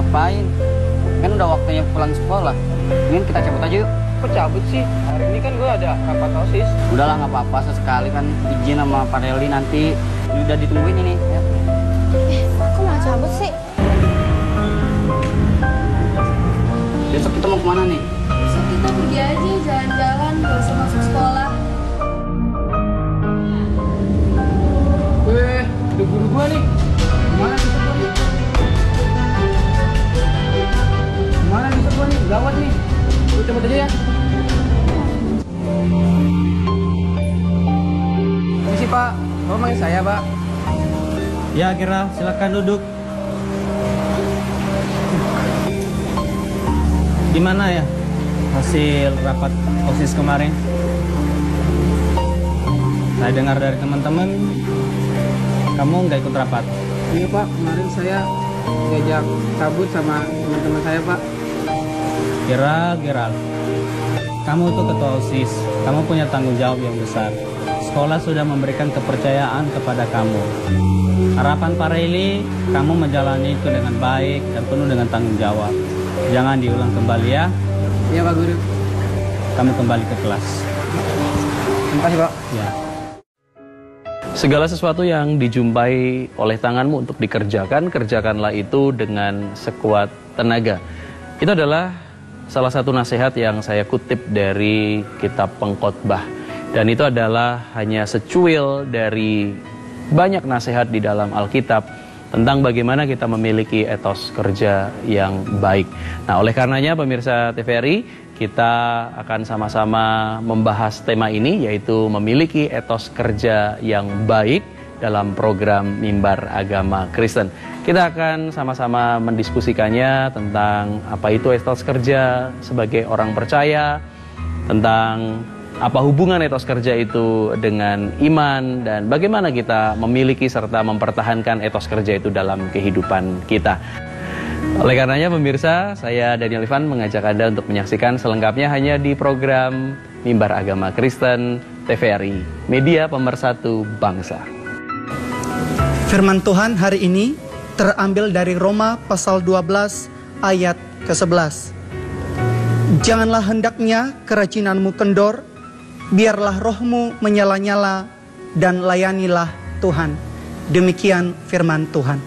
ngapain? Kan udah waktunya pulang sekolah. Mending kita cabut aja yuk. Kok cabut sih? Hari ini kan gue ada rapat OSIS. Udahlah nggak apa-apa, sesekali kan izin sama Pak Reli nanti. Ini udah ditungguin ini. Ya. Kok malah cabut sih? Besok kita mau kemana nih? Besok kita pergi aja jalan-jalan, gak usah masuk sekolah. Ada guru gue nih. Gimana bisa gue nih? Gimana bisa gue nih? Gawat nih. Gue cabut aja ya. Permisi Pak, Bapak manggil saya Pak. Ya, Kira, silakan duduk. Gimana ya hasil rapat OSIS kemarin? Saya dengar dari teman-teman, kamu nggak ikut rapat. Iya Pak, kemarin saya diajak cabut sama teman-teman saya Pak. Kira, kamu itu ketua OSIS, kamu punya tanggung jawab yang besar. Sekolah sudah memberikan kepercayaan kepada kamu. Harapan Pak Reli, kamu menjalani itu dengan baik dan penuh dengan tanggung jawab. Jangan diulang kembali ya. Iya Pak Guru. Kamu kembali ke kelas. Terima kasih Pak. Ya. Segala sesuatu yang dijumpai oleh tanganmu untuk dikerjakan, kerjakanlah itu dengan sekuat tenaga. Itu adalah salah satu nasihat yang saya kutip dari kitab Pengkhotbah. Dan itu adalah hanya secuil dari banyak nasihat di dalam Alkitab tentang bagaimana kita memiliki etos kerja yang baik. Nah, oleh karenanya pemirsa TVRI, kita akan sama-sama membahas tema ini, yaitu memiliki etos kerja yang baik dalam program Mimbar Agama Kristen. Kita akan sama-sama mendiskusikannya tentang apa itu etos kerja sebagai orang percaya, tentang apa hubungan etos kerja itu dengan iman, dan bagaimana kita memiliki serta mempertahankan etos kerja itu dalam kehidupan kita. Oleh karenanya pemirsa, saya Daniel Ivan mengajak Anda untuk menyaksikan selengkapnya hanya di program Mimbar Agama Kristen TVRI, media pemersatu bangsa. Firman Tuhan hari ini terambil dari Roma pasal 12 ayat ke-11. Janganlah hendaknya kerajinanmu kendor, biarlah rohmu menyala-nyala dan layanilah Tuhan. Demikian firman Tuhan.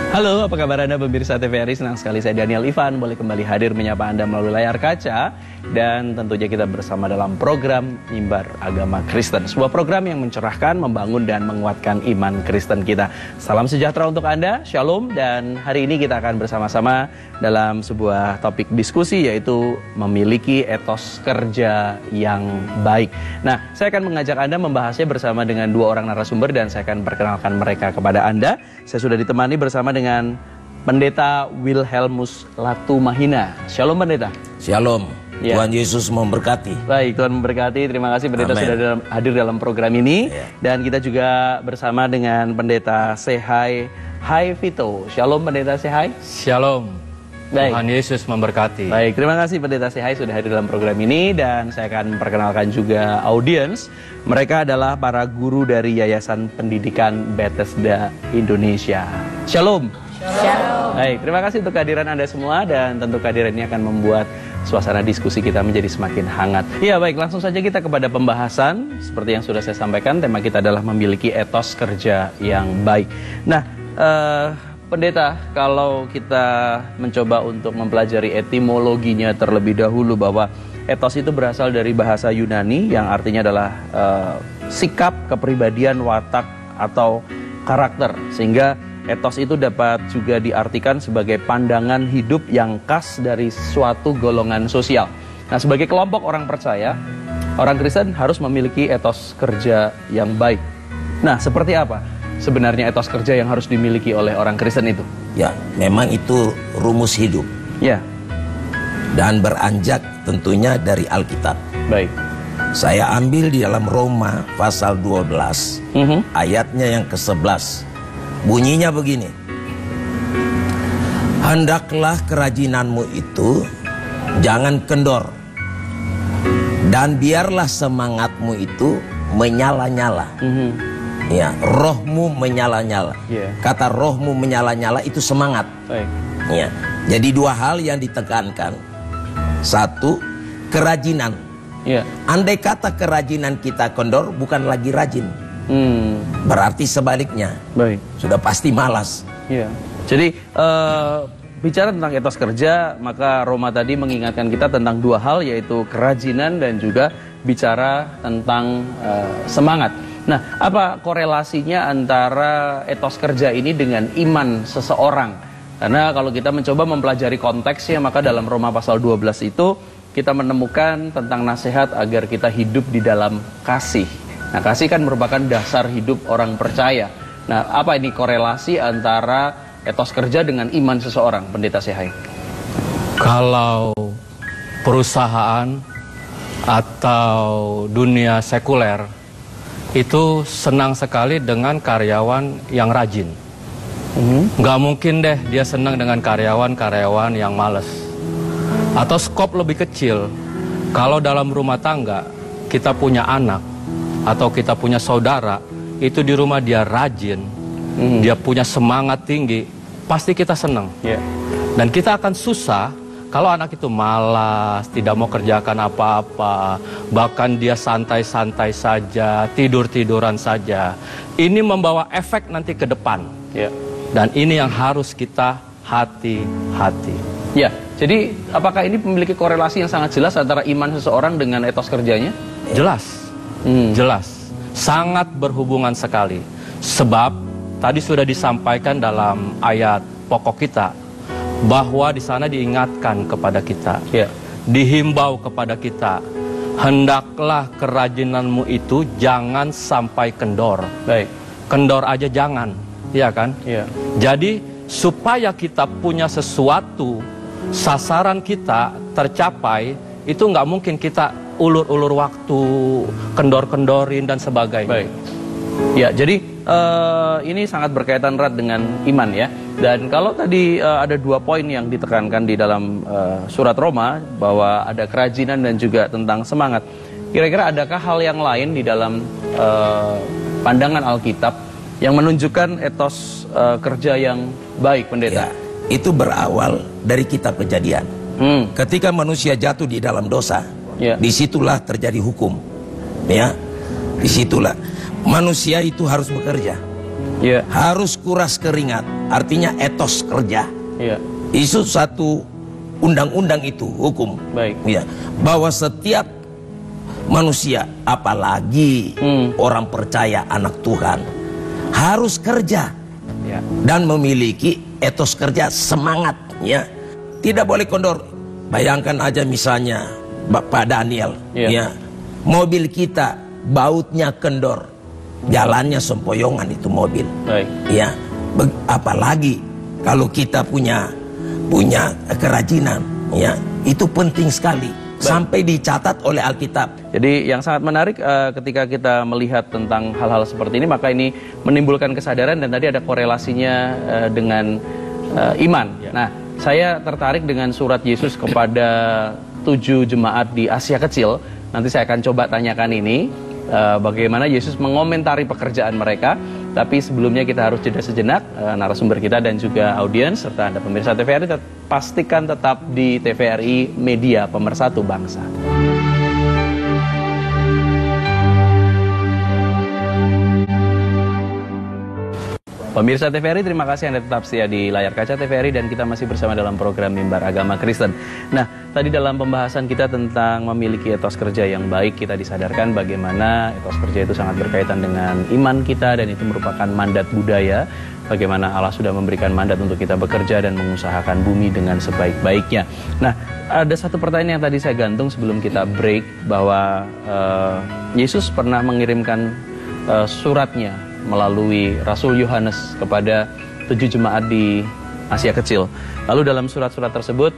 Halo, apa kabar Anda pemirsa TVRI? Senang sekali saya Daniel Ivan boleh kembali hadir menyapa Anda melalui layar kaca. Dan tentunya kita bersama dalam program Mimbar Agama Kristen, sebuah program yang mencerahkan, membangun, dan menguatkan iman Kristen kita. Salam sejahtera untuk Anda, Shalom. Dan hari ini kita akan bersama-sama dalam sebuah topik diskusi, yaitu memiliki etos kerja yang baik. Nah, saya akan mengajak Anda membahasnya bersama dengan dua orang narasumber, dan saya akan perkenalkan mereka kepada Anda. Saya sudah ditemani bersama dengan Pendeta Wilhelmus Latumahina. Shalom Pendeta. Shalom. Ya. Tuhan Yesus memberkati. Baik, Tuhan memberkati. Terima kasih Pendeta Amen. sudah hadir dalam program ini. Ya. Dan kita juga bersama dengan Pendeta Sehai Hai Vito. Shalom Pendeta Sehai. Shalom. Baik. Tuhan Yesus memberkati. Baik, terima kasih Pendeta Sehai sudah hadir dalam program ini. Dan saya akan memperkenalkan juga audiens. Mereka adalah para guru dari Yayasan Pendidikan Bethesda Indonesia. Shalom. Shalom. Baik, terima kasih untuk kehadiran Anda semua. Dan tentu kehadiran ini akan membuat suasana diskusi kita menjadi semakin hangat. Ya baik, langsung saja kita kepada pembahasan. Seperti yang sudah saya sampaikan, tema kita adalah memiliki etos kerja yang baik. Nah, Pendeta, kalau kita mencoba untuk mempelajari etimologinya terlebih dahulu, bahwa etos itu berasal dari bahasa Yunani yang artinya adalah sikap, kepribadian, watak, atau karakter. Sehingga etos itu dapat juga diartikan sebagai pandangan hidup yang khas dari suatu golongan sosial. Nah, sebagai kelompok orang percaya, orang Kristen harus memiliki etos kerja yang baik. Nah, seperti apa sebenarnya etos kerja yang harus dimiliki oleh orang Kristen itu? Ya, memang itu rumus hidup. Ya. Dan beranjak tentunya dari Alkitab. Baik. Saya ambil di dalam Roma pasal 12, ayatnya yang ke-11. Bunyinya begini. Hendaklah kerajinanmu itu jangan kendor. Dan biarlah semangatmu itu menyala-nyala. Ya, rohmu menyala-nyala. Kata rohmu menyala-nyala itu semangat. Ya. Jadi dua hal yang ditekankan. Satu, kerajinan. Andai kata kerajinan kita kendor, bukan lagi rajin. Berarti sebaliknya. Sudah pasti malas. Jadi bicara tentang etos kerja, maka Roma tadi mengingatkan kita tentang dua hal, yaitu kerajinan dan juga bicara tentang semangat. Nah, apa korelasinya antara etos kerja ini dengan iman seseorang? Karena kalau kita mencoba mempelajari konteksnya, maka dalam Roma pasal 12 itu kita menemukan tentang nasihat agar kita hidup di dalam kasih. Nah, kasih kan merupakan dasar hidup orang percaya. Nah, apa ini korelasi antara etos kerja dengan iman seseorang, Pendeta Syahai? Kalau perusahaan atau dunia sekuler itu senang sekali dengan karyawan yang rajin. Nggak mungkin deh dia senang dengan karyawan-karyawan yang males. Atau skop lebih kecil, kalau dalam rumah tangga kita punya anak atau kita punya saudara, itu di rumah dia rajin, dia punya semangat tinggi, pasti kita senang. Dan kita akan susah kalau anak itu malas, tidak mau kerjakan apa-apa, bahkan dia santai-santai saja, tidur-tiduran saja. Ini membawa efek nanti ke depan. Dan ini yang harus kita hati-hati. Ya, jadi apakah ini memiliki korelasi yang sangat jelas antara iman seseorang dengan etos kerjanya? Jelas, jelas, sangat berhubungan sekali. Sebab tadi sudah disampaikan dalam ayat pokok kita, bahwa di sana diingatkan kepada kita, dihimbau kepada kita, hendaklah kerajinanmu itu jangan sampai kendor. Kendor aja jangan, ya kan? Jadi supaya kita punya sesuatu, sasaran kita tercapai, itu nggak mungkin kita ulur-ulur waktu, kendor-kendorin dan sebagainya. Ya, jadi ini sangat berkaitan erat dengan iman ya. Dan kalau tadi ada dua poin yang ditekankan di dalam surat Roma, bahwa ada kerajinan dan juga tentang semangat. Kira-kira adakah hal yang lain di dalam pandangan Alkitab yang menunjukkan etos kerja yang baik, Pendeta? Ya, itu berawal dari kitab Kejadian. Ketika manusia jatuh di dalam dosa, disitulah terjadi hukum. Ya, disitulah manusia itu harus bekerja, harus kuras keringat, artinya etos kerja. Itu satu undang-undang, itu hukum. Ya, bahwa setiap manusia, apalagi orang percaya anak Tuhan, harus kerja dan memiliki etos kerja, semangatnya tidak boleh kendor. Bayangkan aja misalnya Bapak Daniel, mobil kita bautnya kendor, jalannya sempoyongan itu mobil. Ya, apalagi kalau kita punya kerajinan, ya, itu penting sekali. Sampai dicatat oleh Alkitab. Jadi yang sangat menarik ketika kita melihat tentang hal-hal seperti ini, maka ini menimbulkan kesadaran dan tadi ada korelasinya dengan iman. Nah, saya tertarik dengan surat Yesus kepada 7 jemaat di Asia Kecil. Nanti saya akan coba tanyakan ini, bagaimana Yesus mengomentari pekerjaan mereka. Tapi sebelumnya kita harus jeda sejenak. Narasumber kita dan juga audiens serta Anda pemirsa TVRI, pastikan tetap di TVRI Media Pemersatu Bangsa. Pemirsa TVRI, terima kasih Anda tetap setia di layar kaca TVRI dan kita masih bersama dalam program Mimbar Agama Kristen. Nah, tadi dalam pembahasan kita tentang memiliki etos kerja yang baik, kita disadarkan bagaimana etos kerja itu sangat berkaitan dengan iman kita dan itu merupakan mandat budaya. Bagaimana Allah sudah memberikan mandat untuk kita bekerja dan mengusahakan bumi dengan sebaik-baiknya. Nah, ada satu pertanyaan yang tadi saya gantung sebelum kita break, bahwa Yesus pernah mengirimkan suratnya melalui Rasul Yohanes kepada 7 jemaat di Asia Kecil. Lalu dalam surat-surat tersebut,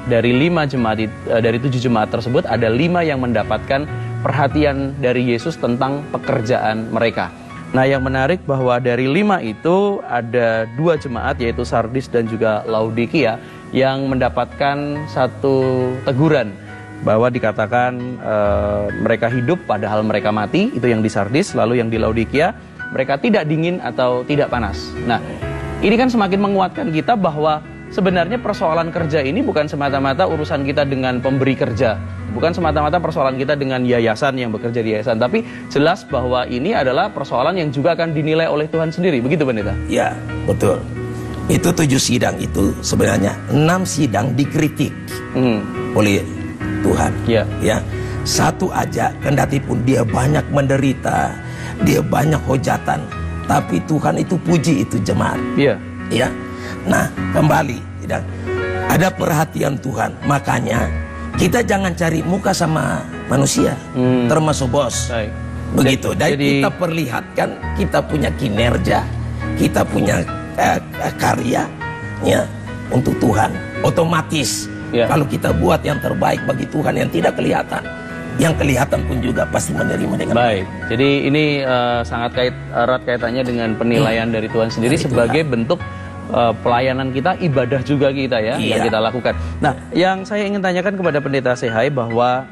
dari 7 jemaat tersebut ada 5 yang mendapatkan perhatian dari Yesus tentang pekerjaan mereka. Nah, yang menarik bahwa dari 5 itu ada 2 jemaat, yaitu Sardis dan juga Laodikia, yang mendapatkan satu teguran, bahwa dikatakan mereka hidup padahal mereka mati, itu yang di Sardis. Lalu yang di Laodikia, mereka tidak dingin atau tidak panas. Nah, ini kan semakin menguatkan kita bahwa sebenarnya persoalan kerja ini bukan semata-mata urusan kita dengan pemberi kerja, bukan semata-mata persoalan kita dengan yayasan yang bekerja di yayasan, tapi jelas bahwa ini adalah persoalan yang juga akan dinilai oleh Tuhan sendiri. Begitu, Pendeta? Ya, betul. Itu 7 sidang itu sebenarnya 6 sidang dikritik oleh Tuhan. Ya, satu aja, kendati pun dia banyak menderita, dia banyak hujatan, tapi Tuhan itu puji itu jemaat. Ya. Nah, kembali, ada perhatian Tuhan. Makanya kita jangan cari muka sama manusia, termasuk bos. Begitu. Dan kita perlihatkan kita punya kinerja, kita punya karya, ya, untuk Tuhan. Otomatis kalau kita buat yang terbaik bagi Tuhan yang tidak kelihatan, yang kelihatan pun juga pasti menerima dengan baik. Jadi ini sangat erat kaitannya dengan penilaian dari Tuhan sendiri sebagai bentuk pelayanan kita, ibadah juga kita ya, yang kita lakukan. Nah, yang saya ingin tanyakan kepada Pendeta Sehai bahwa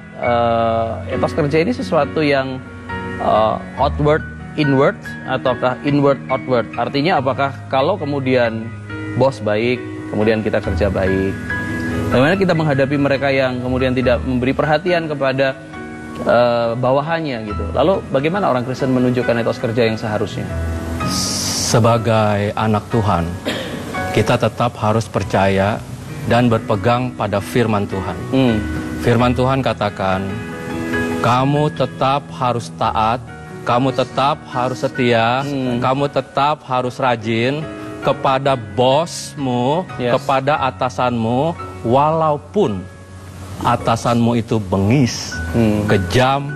etos kerja ini sesuatu yang outward inward ataukah inward outward? Artinya apakah kalau kemudian bos baik, kemudian kita kerja baik, bagaimana kita menghadapi mereka yang kemudian tidak memberi perhatian kepada bawahannya gitu? Lalu bagaimana orang Kristen menunjukkan etos kerja yang seharusnya? Sebagai anak Tuhan, kita tetap harus percaya dan berpegang pada firman Tuhan. Firman Tuhan katakan, kamu tetap harus taat, kamu tetap harus setia, kamu tetap harus rajin kepada bosmu, kepada atasanmu, walaupun atasanmu itu bengis, kejam,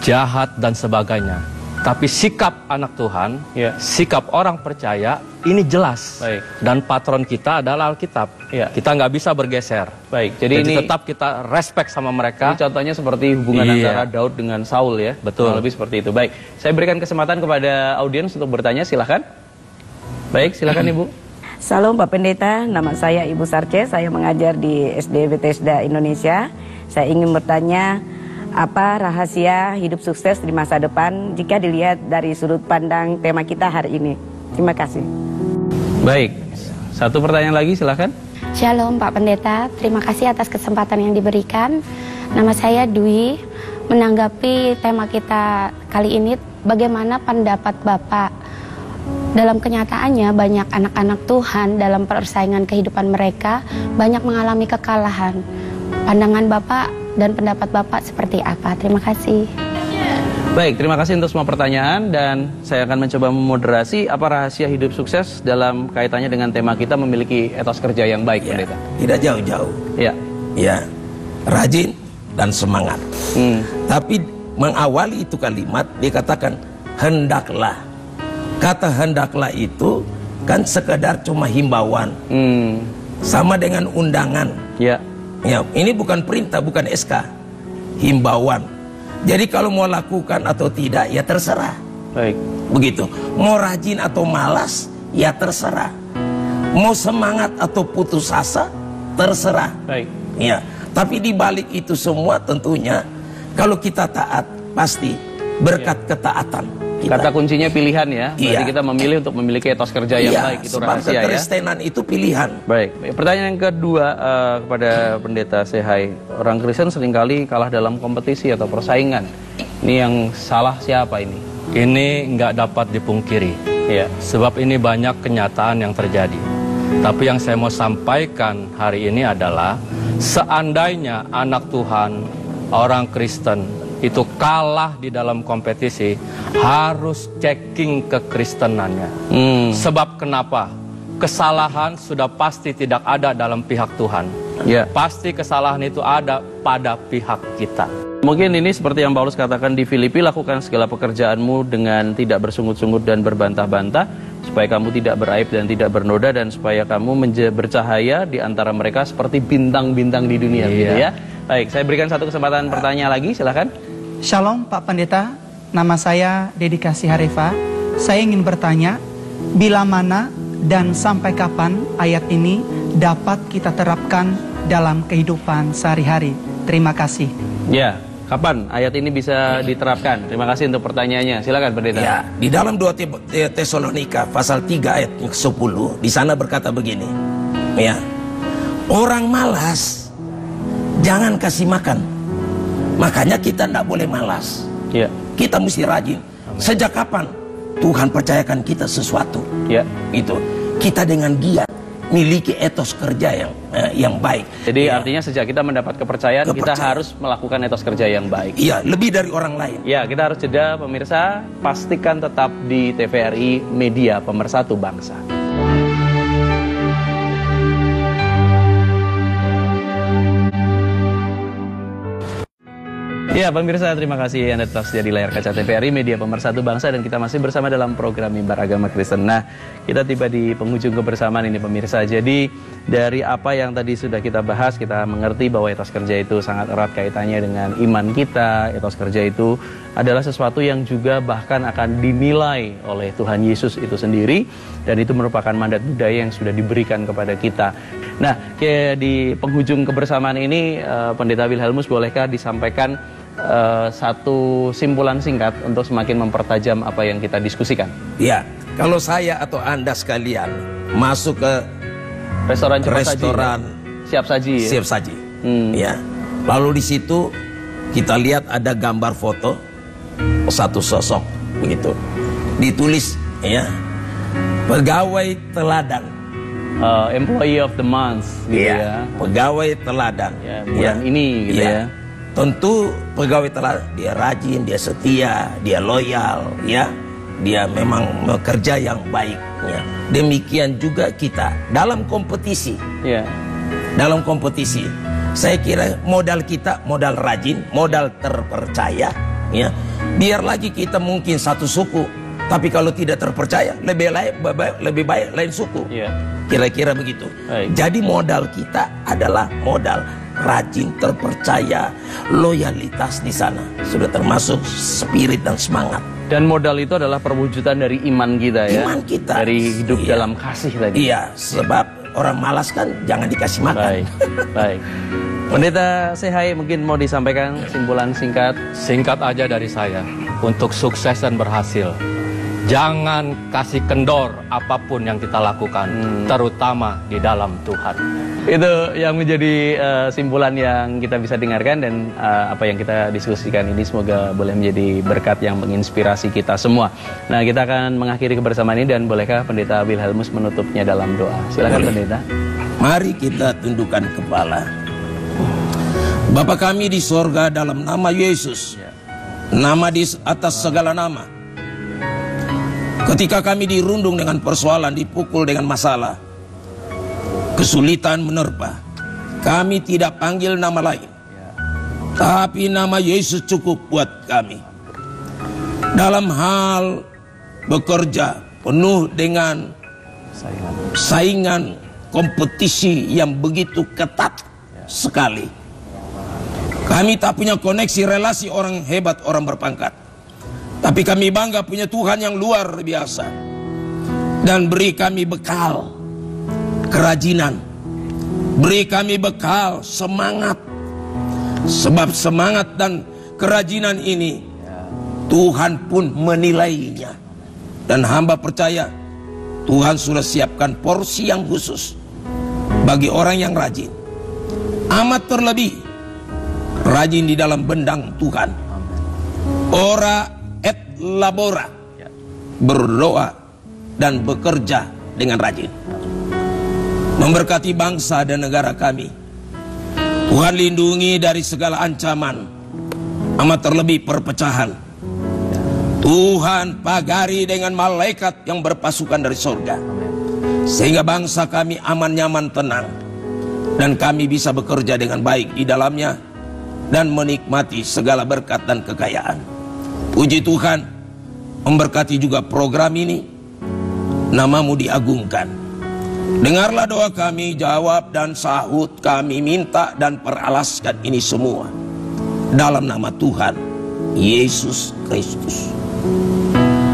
jahat, dan sebagainya. Tapi sikap anak Tuhan, sikap orang percaya, ini jelas. Dan patron kita adalah Alkitab. Kita nggak bisa bergeser. Jadi ini tetap kita respect sama mereka. Ini contohnya seperti hubungan antara Daud dengan Saul ya. Betul. Lebih seperti itu. Baik, saya berikan kesempatan kepada audiens untuk bertanya, silahkan. Baik, silahkan Ibu. Salam Pak Pendeta, nama saya Ibu Sarce, saya mengajar di SD Bethesda Indonesia. Saya ingin bertanya, apa rahasia hidup sukses di masa depan jika dilihat dari sudut pandang tema kita hari ini? Terima kasih. Baik, satu pertanyaan lagi silahkan. Shalom Pak Pendeta, terima kasih atas kesempatan yang diberikan. Nama saya Dwi. Menanggapi tema kita kali ini, bagaimana pendapat Bapak? Dalam kenyataannya banyak anak-anak Tuhan dalam persaingan kehidupan mereka banyak mengalami kekalahan. Pandangan Bapak dan pendapat Bapak seperti apa? Terima kasih. Baik, terima kasih untuk semua pertanyaan dan saya akan mencoba memoderasi apa rahasia hidup sukses dalam kaitannya dengan tema kita memiliki etos kerja yang baik, Pendeta. Tidak jauh-jauh. Ya, rajin dan semangat. Tapi mengawali itu kalimat dikatakan hendaklah. Kata hendaklah itu kan sekedar cuma himbauan, sama dengan undangan. Ya, ini bukan perintah, bukan SK, himbauan. Jadi kalau mau lakukan atau tidak ya terserah. Baik. Begitu. Mau rajin atau malas ya terserah. Mau semangat atau putus asa terserah. Baik. Ya. Tapi di balik itu semua tentunya kalau kita taat pasti berkat ketaatan. Kata kuncinya pilihan ya. Berarti kita memilih untuk memiliki etos kerja yang baik, itu rahasia ya. Kekristenan itu pilihan. Baik. Pertanyaan yang kedua kepada Pendeta Sehai. Orang Kristen seringkali kalah dalam kompetisi atau persaingan. Ini yang salah siapa ini? Ini nggak dapat dipungkiri. Sebab ini banyak kenyataan yang terjadi. Tapi yang saya mau sampaikan hari ini adalah seandainya anak Tuhan, orang Kristen itu kalah di dalam kompetisi, harus checking kekristenannya. Sebab kenapa? Kesalahan sudah pasti tidak ada dalam pihak Tuhan. Pasti kesalahan itu ada pada pihak kita. Mungkin ini seperti yang Paulus katakan di Filipi, lakukan segala pekerjaanmu dengan tidak bersungut-sungut dan berbantah-bantah, supaya kamu tidak beraib dan tidak bernoda, dan supaya kamu bercahaya di antara mereka seperti bintang-bintang di dunia. Gitu ya. Baik, saya berikan satu kesempatan pertanyaan lagi, silahkan. Shalom Pak Pendeta, nama saya Dedikasi Harifa. Saya ingin bertanya, bila mana dan sampai kapan ayat ini dapat kita terapkan dalam kehidupan sehari-hari? Terima kasih. Ya, kapan ayat ini bisa diterapkan? Terima kasih untuk pertanyaannya. Silakan Pendeta. Ya, di dalam 2 Tesalonika pasal 3 ayat 10, di sana berkata begini. Ya. Orang malas jangan kasih makan. Makanya kita tidak boleh malas. Ya. Kita mesti rajin. Amen. Sejak kapan Tuhan percayakan kita sesuatu? Ya. Itu kita dengan giat miliki etos kerja yang baik. Jadi artinya sejak kita mendapat kepercayaan, kita harus melakukan etos kerja yang baik. Iya, lebih dari orang lain. Ya, kita harus jeda pemirsa. Pastikan tetap di TVRI Media Pemersatu Bangsa. Ya pemirsa, terima kasih Anda tetap setia di layar kaca TVRI Media Pemersatu Bangsa, dan kita masih bersama dalam program Mimbar Agama Kristen. Nah, kita tiba di penghujung kebersamaan ini pemirsa. Jadi dari apa yang tadi sudah kita bahas, kita mengerti bahwa etos kerja itu sangat erat kaitannya dengan iman kita. Etos kerja itu adalah sesuatu yang juga bahkan akan dinilai oleh Tuhan Yesus itu sendiri, dan itu merupakan mandat budaya yang sudah diberikan kepada kita. Nah, di penghujung kebersamaan ini, Pendeta Wilhelmus, bolehkah disampaikan satu simpulan singkat untuk semakin mempertajam apa yang kita diskusikan? Ya, kalau saya atau Anda sekalian masuk ke restoran siap saji, ya? Siap saji. Ya. Lalu di situ kita lihat ada gambar foto satu sosok begitu. Ditulis ya, pegawai teladan. Employee of the month gitu ya. Pegawai teladan. Ya, bulan ini gitu ya. Tentu pegawai teladan, dia rajin, dia setia, dia loyal, ya. Dia memang bekerja yang baik, ya. Demikian juga kita dalam kompetisi. Ya. Dalam kompetisi, saya kira modal kita modal rajin, modal terpercaya, ya. Biar lagi kita mungkin satu suku, tapi kalau tidak terpercaya lebih baik lain suku. Ya. Kira-kira begitu. Baik. Jadi modal kita adalah modal rajin, terpercaya, loyalitas di sana sudah termasuk spirit dan semangat. Dan modal itu adalah perwujudan dari iman kita ya. Iman kita. Dari hidup dalam kasih tadi. Iya, sebab orang malas kan jangan dikasih makan. Baik, baik. Pendeta Sehai, mungkin mau disampaikan simpulan singkat? Singkat aja dari saya, untuk sukses dan berhasil, jangan kasih kendor apapun yang kita lakukan, terutama di dalam Tuhan. Itu yang menjadi simpulan yang kita bisa dengarkan, dan apa yang kita diskusikan ini semoga boleh menjadi berkat yang menginspirasi kita semua. Nah, kita akan mengakhiri kebersamaan ini, dan bolehkah Pendeta Wilhelmus menutupnya dalam doa? Silakan Pendeta. Mari kita tundukkan kepala. Bapa kami di sorga, dalam nama Yesus, nama di atas segala nama. Ketika kami dirundung dengan persoalan, dipukul dengan masalah, kesulitan menerpa, kami tidak panggil nama lain, tapi nama Yesus cukup buat kami. Dalam hal bekerja penuh dengan saingan kompetisi yang begitu ketat sekali, kami tak punya koneksi relasi orang hebat, orang berpangkat. Tapi kami bangga punya Tuhan yang luar biasa. Dan beri kami bekal kerajinan, beri kami bekal semangat. Sebab semangat dan kerajinan ini Tuhan pun menilainya. Dan hamba percaya Tuhan sudah siapkan porsi yang khusus bagi orang yang rajin. Amat terlebih rajin di dalam bendang Tuhan. Ora et labora, berdoa dan bekerja dengan rajin. Memberkati bangsa dan negara kami. Tuhan lindungi dari segala ancaman, amat terlebih perpecahan. Tuhan pagari dengan malaikat yang berpasukan dari surga, sehingga bangsa kami aman, nyaman, tenang, dan kami bisa bekerja dengan baik di dalamnya dan menikmati segala berkat dan kekayaan. Puji Tuhan, memberkati juga program ini, namamu diagungkan. Dengarlah doa kami, jawab dan sahut kami minta dan peralaskan ini semua dalam nama Tuhan Yesus Kristus.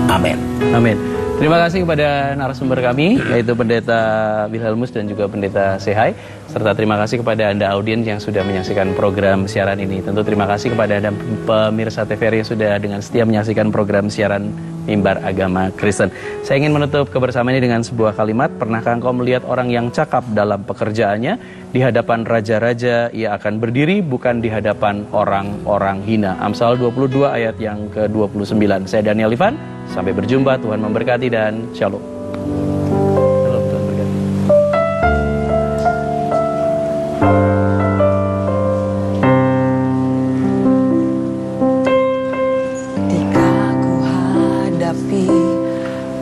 Amin. Amin. Terima kasih kepada narasumber kami, yaitu Pendeta Wilhelmus dan juga Pendeta Sehai. Serta terima kasih kepada Anda audiens yang sudah menyaksikan program siaran ini. Tentu terima kasih kepada Anda pemirsa TVRI yang sudah dengan setia menyaksikan program siaran Mimbar Agama Kristen. Saya ingin menutup kebersamaan ini dengan sebuah kalimat. Pernahkah engkau melihat orang yang cakap dalam pekerjaannya? Di hadapan raja-raja ia akan berdiri, bukan di hadapan orang-orang hina. Amsal 22 ayat yang ke-29. Saya Daniel Ivan, sampai berjumpa, Tuhan memberkati dan shalom.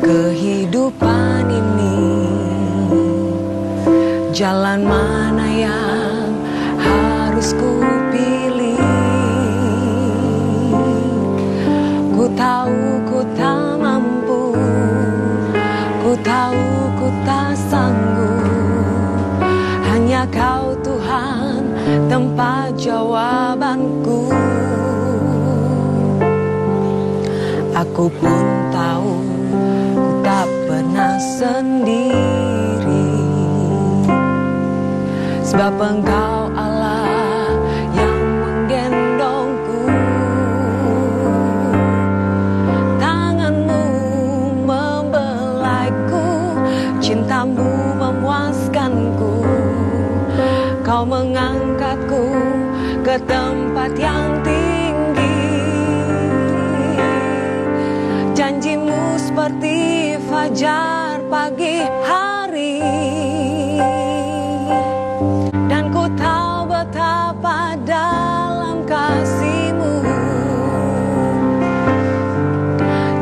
Kehidupan ini, jalan mana yang harus ku pilih? Ku tahu ku tak mampu, ku tahu ku tak sanggup. Hanya Kau Tuhan tempat jawabanku. Aku pun tahu tak pernah sendiri, sebab Engkau Allah yang menggendongku. Tangan-Mu membelaiku, cinta-Mu memuaskanku. Kau mengangkatku ke tempat yang tinggi. Janji-Mu seperti fajar pagi hari, dan ku tahu betapa dalam kasih-Mu.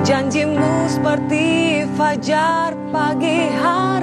Janji-Mu seperti fajar pagi hari,